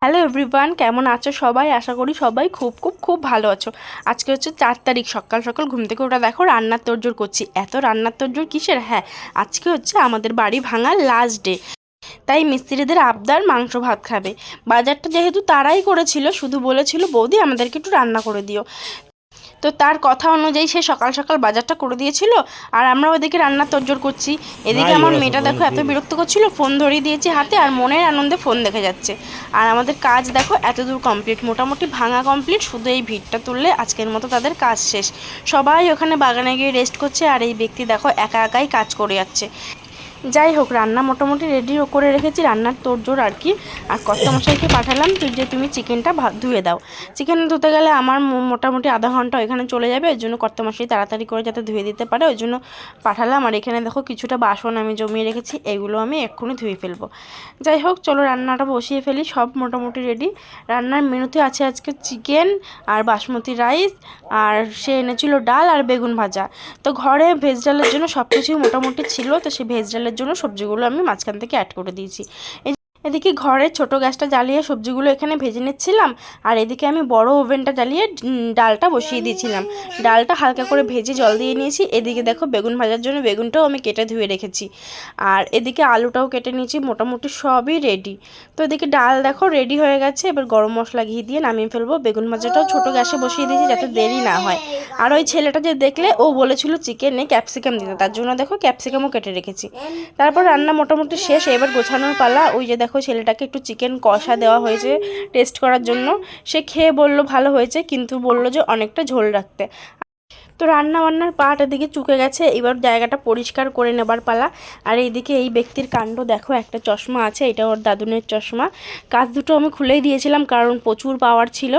Hello everyone, কেমন আছো সবাই? আশা করি সবাই খুব খুব খুব ভালো আছো। আজকে হচ্ছে 4 তারিখ, সকাল সকাল ঘুম থেকে ওটা দেখো রান্নার তোড়জোড় করছি। এত রান্নার তোড়জোড় কিসের? হ্যাঁ, আজকে হচ্ছে আমাদের বাড়ি ভাঙার লাস্ট ডে, তাই মিস্ত্রিদের আবদার মাংস ভাত খাবে। বাজারটা যেহেতু তারাই করেছিল, শুধু বলেছিল বৌদি আমাদেরকে একটু রান্না করে দিও। তো তার কথা অনুযায়ী সে সকাল সকাল বাজারটা করে দিয়েছিল, আর আমরা ওদিকে রান্নার তোড়জোড় করছি। এদিকে আমার মেয়েটা দেখো এত বিরক্ত করছিল, ফোন ধরিয়ে দিয়েছি হাতে, আর মনের আনন্দে ফোন দেখে যাচ্ছে। আর আমাদের কাজ দেখো এত দূর কমপ্লিট, মোটামুটি ভাঙা কমপ্লিট, শুধু এই ভিড়টা তুললে আজকের মতো তাদের কাজ শেষ। সবাই ওখানে বাগানে গিয়ে রেস্ট করছে, আর এই ব্যক্তি দেখো একা একাই কাজ করে যাচ্ছে। যাই হোক, রান্না মোটামুটি রেডি করে রেখেছি, রান্নার তোড়জোড় আর কি। আর কর্তামশাইকে পাঠালাম যে তুমি চিকেনটা ধুয়ে দাও। চিকেন ধুতে গেলে আমার মোটামুটি আধা ঘন্টা ওইখানে চলে যাবে, ওই জন্য কর্তামশাই তাড়াতাড়ি করে যাতে ধুয়ে দিতে পারে ওই জন্য পাঠালাম। আর এখানে দেখো কিছুটা বাসন আমি জমিয়ে রেখেছি, এগুলো আমি এক্ষুনি ধুয়ে ফেলবো। যাই হোক, চলো রান্নাটা বসিয়ে ফেলি। সব মোটামুটি রেডি। রান্নার মেনুতে আছে আজকে চিকেন আর বাসমতি রাইস, আর সে এনেছিল ডাল আর বেগুন ভাজা। তো ঘরে ভেজ ডালের জন্য সব কিছুই মোটামুটি ছিল, তো সেই ভেজ ডালের জন্য সবজিগুলো আমি মাঝখান থেকে অ্যাড করে দিয়েছি। এদিকে ঘরের ছোট গ্যাসটা জ্বালিয়ে সবজিগুলো এখানে ভেজে নিচ্ছিলাম, আর এদিকে আমি বড় ওভেনটা জ্বালিয়ে ডালটা বসিয়ে দিয়েছিলাম। ডালটা হালকা করে ভেজে জল দিয়ে নিয়েছি। এদিকে দেখো বেগুন ভাজার জন্য বেগুনটাও আমি কেটে ধুয়ে রেখেছি, আর এদিকে আলুটাও কেটে নিয়েছি। মোটামুটি সবই রেডি। তো এদিকে ডাল দেখো রেডি হয়ে গেছে, এবার গরম মশলা ঘি দিয়ে নামিয়ে ফেলবো। বেগুন ভাজাটাও ছোট গ্যাসে বসিয়ে দিয়েছি যাতে দেরি না হয়। আর ওই ছেলেটা যে দেখলে, ও বলেছিল চিকেনে ক্যাপসিকাম দিতে, তার জন্য দেখো ক্যাপসিকামও কেটে রেখেছি। তারপর রান্না মোটামুটি শেষ, এবার গোছানোর পালা। ওই যে দেখো ছেলেটাকে একটু চিকেন কষা দেওয়া হয়েছে টেস্ট করার জন্য। সে খেয়ে বলল ভালো হয়েছে, কিন্তু বলল যে অনেকটা ঝোল রাখতে। তো রান্না বান্নার পাট এদিকে চুকে গেছে, এবার জায়গাটা পরিষ্কার করে নেবার পালা। আর এইদিকে এই ব্যক্তির কাণ্ড দেখো, একটা চশমা আছে, এটা ওর দাদুনের চশমা। কাজ দুটো আমি খুলেই দিয়েছিলাম কারণ প্রচুর পাওয়ার ছিল।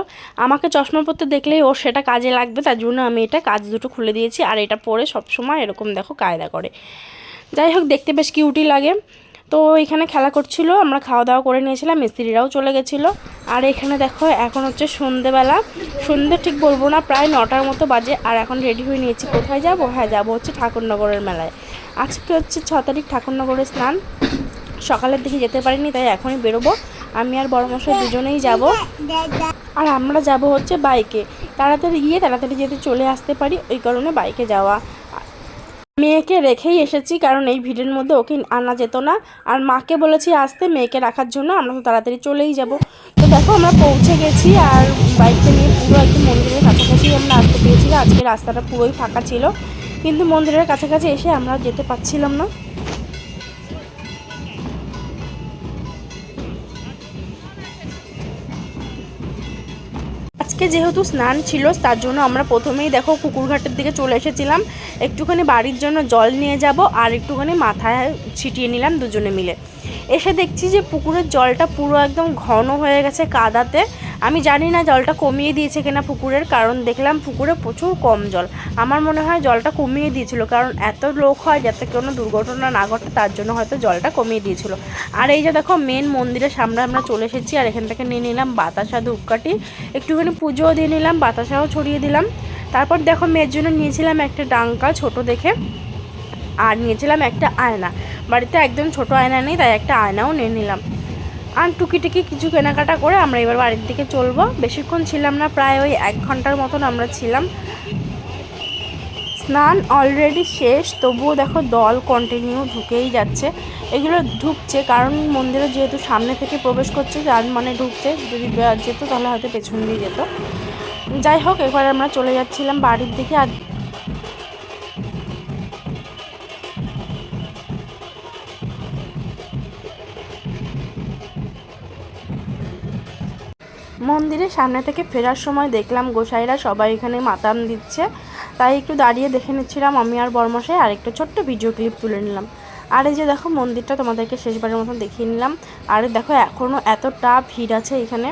আমাকে চশমা পরতে দেখলেই ওর সেটা কাজে লাগবে, তার জন্য আমি এটা কাজ দুটো খুলে দিয়েছি। আর এটা পরে সবসময় এরকম দেখো কায়দা করে। যাই হোক, দেখতে বেশ কিউটই লাগে। তো এখানে খেলা করছিল, আমরা খাওয়া দাওয়া করে নিয়েছিলাম, মিস্ত্রিরাও চলে গেছিলো। আর এখানে দেখো এখন হচ্ছে সন্ধেবেলা, সন্ধে ঠিক বলবো না, প্রায় 9টার মতো বাজে। আর এখন রেডি হয়ে নিয়েছি। কোথায় যাব? হ্যাঁ, যাব হচ্ছে ঠাকুরনগরের মেলায়। আজকে হচ্ছে 6 তারিখ, ঠাকুরনগরের স্নান। সকালের দিকে যেতে পারিনি, তাই এখনই বেরোবো। আমি আর বড়মশাই দুজনেই যাব। আর আমরা যাব হচ্ছে বাইকে, তাড়াতাড়ি গিয়ে তাড়াতাড়ি যেতে চলে আসতে পারি, ওই কারণে বাইকে যাওয়া। মেয়েকে রেখেই এসেছি কারণ এই ভিড়ের মধ্যে ওকে আনা যেত না, আর মাকে বলেছি আসতে মেয়েকে রাখার জন্য। আমরা তো তাড়াতাড়ি চলেই যাব। তো দেখো আমরা পৌঁছে গেছি, আর বাইকটা নিয়ে পুরো একদম মন্দিরের কাছাকাছি আমরা আসতে পেরেছি। আজকে রাস্তাটা পুরোই ফাঁকা ছিল, কিন্তু মন্দিরের কাছাকাছি এসে আমরা যেতে পারছিলাম না। আজকে যেহেতু স্নান ছিল, তার জন্য আমরা প্রথমেই দেখো পুকুরঘাটের দিকে চলে এসেছিলাম। একটুখানি বাড়ির জন্য জল নিয়ে যাব, আর একটুখানি মাথায় ছিটিয়ে নিলাম দুজনে মিলে। এসে দেখছি যে পুকুরের জলটা পুরো একদম ঘন হয়ে গেছে কাদাতে। আমি জানি না জলটা কমিয়ে দিয়েছে কিনা পুকুরের, কারণ দেখলাম পুকুরে প্রচুর কম জল। আমার মনে হয় জলটা কমিয়ে দিয়েছিল, কারণ এত লোক হয় যাতে কোনো দুর্ঘটনা না ঘটে, তার জন্য হয়তো জলটা কমিয়ে দিয়েছিল। আর এই যে দেখো মেন মন্দিরের সামনে আমরা চলে এসেছি, আর এখান থেকে নিয়ে নিলাম বাতাসা ধূপকাঠি, একটুখানি পুজোও দিয়ে নিলাম, বাতাসাও ছড়িয়ে দিলাম। তারপর দেখো মেয়ের জন্য নিয়েছিলাম একটা ডাঙ্কা ছোট দেখে, আর নিয়েছিলাম একটা আয়না। বাড়িতে একদম ছোট আয়না নেই, তাই একটা আয়নাও নিয়ে নিলাম। আর টুকিটাকি কিছু কেনাকাটা করে আমরা এবার বাড়ির দিকে চলবো। বেশিক্ষণ ছিলাম না, প্রায় ওই 1 ঘন্টার মতন আমরা ছিলাম। স্নান অলরেডি শেষ, তবুও দেখো দল কন্টিনিউ ঢুকেই যাচ্ছে। এগুলো ঢুকছে কারণ মন্দিরে যেহেতু সামনে থেকে প্রবেশ করছে, যার মানে ঢুকছে। যদি যেত তাহলে হয়তো পেছন দিয়ে যেত। যাই হোক, এবার আমরা চলে যাচ্ছিলাম বাড়ির দিকে। আর মন্দিরের সামনে থেকে ফেরার সময় দেখলাম গোসাইরা সবাই এখানে মাতান দিচ্ছে, তাই একটু দাঁড়িয়ে দেখে নিচ্ছিলাম আমি আর বরমশাই, আর একটু ছোট্ট ভিডিও ক্লিপ তুলে নিলাম। আর এই যে দেখো মন্দিরটা তোমাদেরকে শেষবারের মতন দেখিয়ে নিলাম। আর দেখো এখনও এতটা ভিড় আছে এখানে।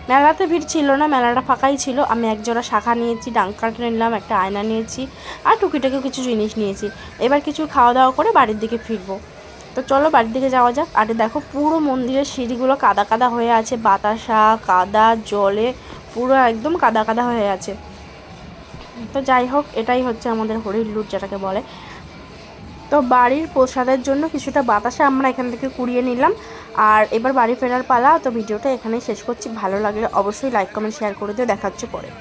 মেলাতে ভিড় ছিল না, মেলাটা ফাঁকাই ছিল। আমি একজোড়া শাখা নিয়েছি, ডাঙ্কাটা নিলাম, একটা আয়না নিয়েছি, আর টুকিটাকিও কিছু জিনিস নিয়েছি। এবার কিছু খাওয়া দাওয়া করে বাড়ির দিকে ফিরবো। তো চলো বাড়ির দিকে যাওয়া যাক। আর দেখো পুরো মন্দিরের সিঁড়িগুলো কাদা কাদা হয়ে আছে, বাতাসা কাদা জলে পুরো একদম কাদা কাদা হয়ে আছে। তো যাই হোক, এটাই হচ্ছে আমাদের হরির লুট যেটাকে বলে। তো বাড়ির প্রসাদের জন্য কিছুটা বাতাসা আমরা এখান থেকে কুড়িয়ে নিলাম, আর এবার বাড়ি ফেরার পালা। তো ভিডিওটা এখানেই শেষ করছি। ভালো লাগলে অবশ্যই লাইক কমেন্ট শেয়ার করে দিও। দেখা হচ্ছে পরে।